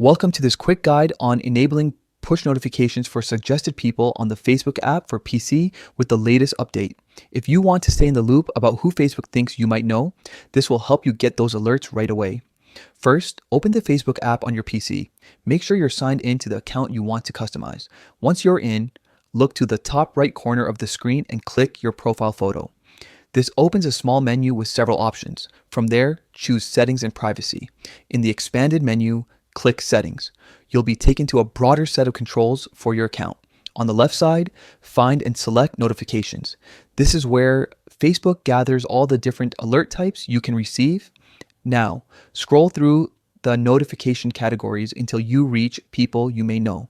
Welcome to this quick guide on enabling push notifications for suggested people on the Facebook app for PC with the latest update. If you want to stay in the loop about who Facebook thinks you might know, this will help you get those alerts right away. First, open the Facebook app on your PC. Make sure you're signed in to the account you want to customize. Once you're in, look to the top right corner of the screen and click your profile photo. This opens a small menu with several options. From there, choose Settings and Privacy. In the expanded menu, click Settings. You'll be taken to a broader set of controls for your account. On the left side, find and select Notifications. This is where Facebook gathers all the different alert types you can receive. Now, scroll through the notification categories until you reach People You May Know.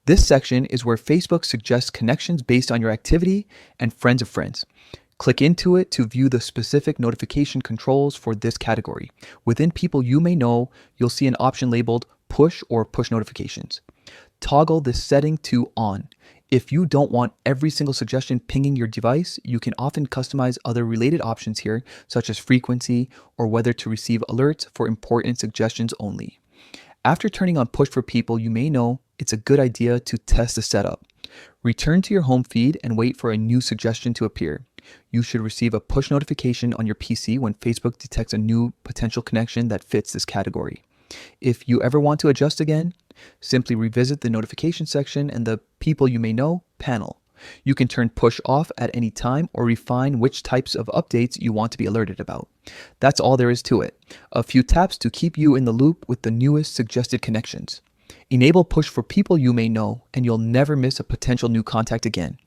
This section is where Facebook suggests connections based on your activity and friends of friends. Click into it to view the specific notification controls for this category. Within People You May Know, you'll see an option labeled Push or Push Notifications. Toggle this setting to On. If you don't want every single suggestion pinging your device, you can often customize other related options here, such as frequency or whether to receive alerts for important suggestions only. After turning on Push for People You May Know, it's a good idea to test the setup. Return to your home feed and wait for a new suggestion to appear. You should receive a push notification on your PC when Facebook detects a new potential connection that fits this category. If you ever want to adjust again, simply revisit the notification section and the People You May Know panel. You can turn push off at any time or refine which types of updates you want to be alerted about. That's all there is to it. A few taps to keep you in the loop with the newest suggested connections. Enable push for People You May Know and you'll never miss a potential new contact again.